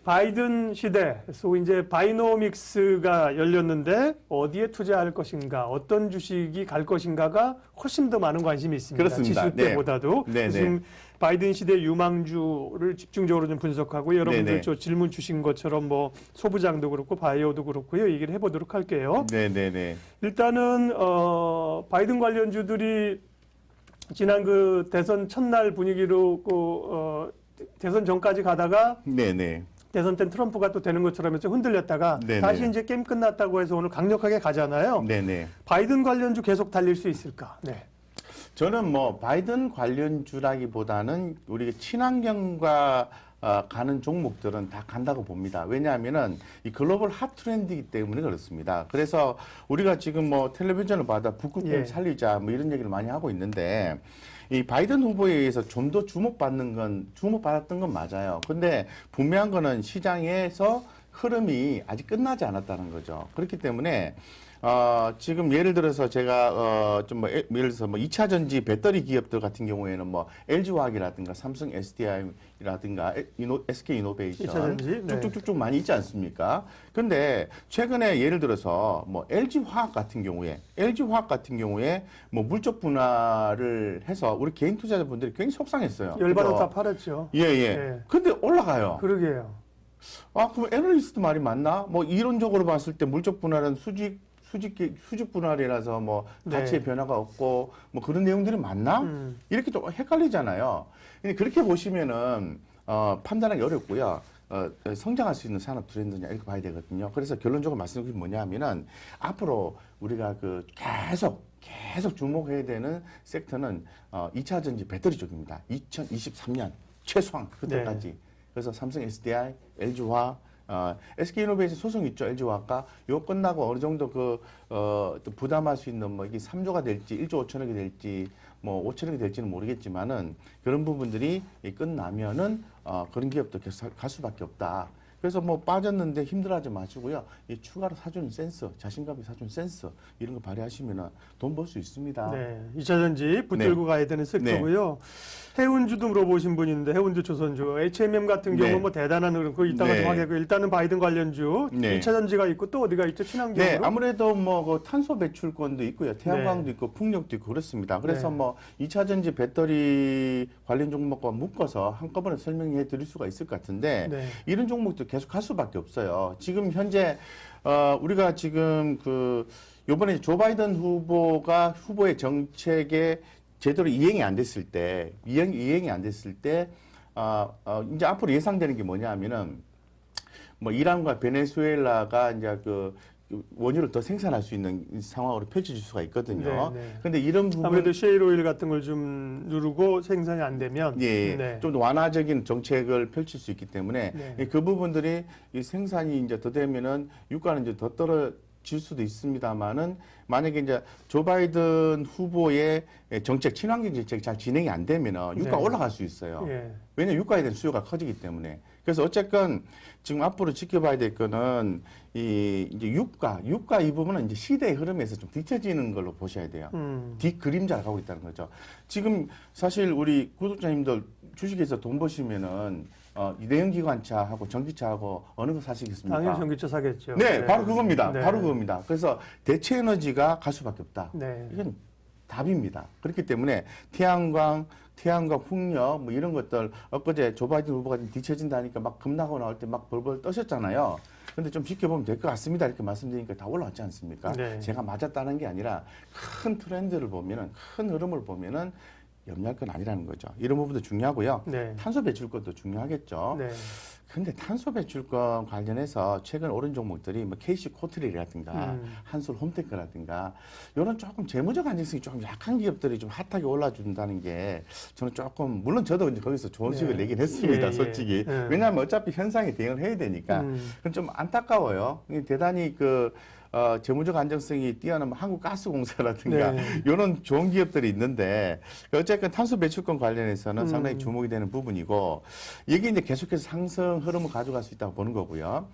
바이든 시대, 소위 이제 바이노믹스가 열렸는데 어디에 투자할 것인가, 어떤 주식이 갈 것인가가 훨씬 더 많은 관심이 있습니다. 그렇습니다. 지수 때보다도. 네. 지금 바이든 시대 유망주를 집중적으로 좀 분석하고 여러분들 네네. 저 질문 주신 것처럼 뭐 소부장도 그렇고 바이오도 그렇고요. 얘기를 해보도록 할게요. 네네네. 일단은 바이든 관련주들이 지난 그 대선 첫날 분위기로 대선 전까지 가다가 네네. 대선 때 트럼프가 또 되는 것처럼 해서 흔들렸다가 네네. 다시 이제 게임 끝났다고 해서 오늘 강력하게 가잖아요. 네네. 바이든 관련주 계속 달릴 수 있을까? 네. 저는 뭐 바이든 관련주라기보다는 우리 친환경과 가는 종목들은 다 간다고 봅니다. 왜냐하면은 이 글로벌 핫 트렌드이기 때문에 그렇습니다. 그래서 우리가 지금 뭐 텔레비전을 받아 북극곰 예. 살리자 뭐 이런 얘기를 많이 하고 있는데 이 바이든 후보에 의해서 좀 더 주목받았던 건 맞아요. 근데 분명한 거는 시장에서 흐름이 아직 끝나지 않았다는 거죠. 그렇기 때문에 지금 예를 들어서 제가 예를 들어서 뭐 2차 전지 배터리 기업들 같은 경우에는 뭐 LG화학이라든가 삼성 SDI라든가 SK 이노베이션 2차 전지, 네. 쭉쭉쭉쭉 많이 있지 않습니까? 근데 최근에 예를 들어서 뭐 LG화학 같은 경우에 뭐 물적 분할을 해서 우리 개인 투자자분들이 굉장히 속상했어요. 열받아 다 그죠? 팔았죠. 예. 예. 근데 올라가요. 그러게요. 그럼 애널리스트 말이 맞나? 뭐 이론적으로 봤을 때 물적 분할은 수직 분할이라서 뭐 네. 가치의 변화가 없고 뭐 그런 내용들이 맞나? 이렇게 좀 헷갈리잖아요. 근데 그렇게 보시면은 판단하기 어렵고요. 성장할 수 있는 산업 트렌드냐 이렇게 봐야 되거든요. 그래서 결론적으로 말씀드린 게 뭐냐 하면은 앞으로 우리가 계속 주목해야 되는 섹터는 2차 전지 배터리 쪽입니다. 2023년 최소한 그때까지. 네. 그래서 삼성 SDI, LG화학, SK이노베이션 소송 있죠, LG화학과. 이거 끝나고 어느 정도 또 부담할 수 있는 뭐 이게 3조가 될지 1조 5천억이 될지 뭐 5천억이 될지는 모르겠지만은 그런 부분들이 끝나면은 그런 기업도 계속 갈 수밖에 없다. 그래서 뭐 빠졌는데 힘들어하지 마시고요. 이 추가로 사주는 센스, 자신감이 사주는 센스 이런 거 발휘하시면은 돈 벌 수 있습니다. 네. 2차 전지 붙들고 가야 되는 섹터고요. 해운주도 물어보신 분이 있는데 해운주 조선주 H&M 같은 경우 네. 뭐 대단한 흐름 그거 이따가 네. 좀 하겠고 일단은 바이든 관련주 네. 2차 전지가 있고 또 어디가 있죠? 친환경으로. 네, 아무래도 뭐 그 탄소 배출권도 있고요. 태양광도 있고 풍력도 있고 그렇습니다. 그래서 네. 뭐 2차 전지 배터리 관련 종목과 묶어서 한꺼번에 설명해 드릴 수가 있을 것 같은데 네. 이런 종목도 계속 갈 수밖에 없어요. 지금 현재 우리가 지금 요번에 조 바이든 후보의 정책에 제대로 이행이 안 됐을 때 이제 앞으로 예상되는 게 뭐냐 하면은 뭐 이란과 베네수엘라가 이제 원유를 더 생산할 수 있는 상황으로 펼쳐질 수가 있거든요. 네, 네. 근데 이런 부분 아무래도 셰일 오일 같은 걸 좀 누르고 생산이 안 되면 예, 네. 좀 더 완화적인 정책을 펼칠 수 있기 때문에 네. 그 부분들이 이 생산이 이제 더 되면은 유가는 이제 더 떨어질 수도 있습니다만은 만약에 이제 조 바이든 후보의 정책 친환경 정책이 잘 진행이 안 되면은 유가 네. 올라갈 수 있어요. 예. 왜냐하면 유가에 대한 수요가 커지기 때문에. 그래서 어쨌건 지금 앞으로 지켜봐야 될 거는 이제 유가 이 부분은 이제 시대의 흐름에서 좀 뒤처지는 걸로 보셔야 돼요. 뒷그림자를 가고 있다는 거죠. 지금 사실 우리 구독자님들 주식에서 돈 버시면은 이 내연기관차하고 전기차하고 어느 거 사시겠습니까? 당연히 전기차 사겠죠. 네, 바로 그겁니다. 네. 바로 그겁니다. 그래서 대체 에너지가 갈 수밖에 없다. 네. 이건 답입니다. 그렇기 때문에 태양광, 풍력 뭐 이런 것들 엊그제 조 바이든 후보가 좀 뒤처진다니까 막 급락하고 나올 때 막 벌벌 떠셨잖아요. 근데 좀 지켜보면 될 것 같습니다. 이렇게 말씀드리니까 다 올라왔지 않습니까? 네. 제가 맞았다는 게 아니라 큰 트렌드를 보면은 큰 흐름을 보면은 염려할 건 아니라는 거죠. 이런 부분도 중요하고요. 네. 탄소 배출권도 중요하겠죠. 네. 근데 탄소 배출권 관련해서 최근 오른 종목들이 뭐 KC 코트릴이라든가 한솔 홈테크라든가 이런 조금 재무적 안정성이 조금 약한 기업들이 좀 핫하게 올라준다는 게 저는 조금 물론 저도 이제 거기서 좋은 수익을 네. 내긴 했습니다, 예, 솔직히. 예. 왜냐하면 어차피 현상에 대응을 해야 되니까. 그건 좀 안타까워요. 대단히 재무적 안정성이 뛰어난 한국가스공사라든가 네. 이런 좋은 기업들이 있는데 어쨌든 탄소 배출권 관련해서는 상당히 주목이 되는 부분이고 이게 이제 계속해서 상승 흐름을 가져갈 수 있다고 보는 거고요.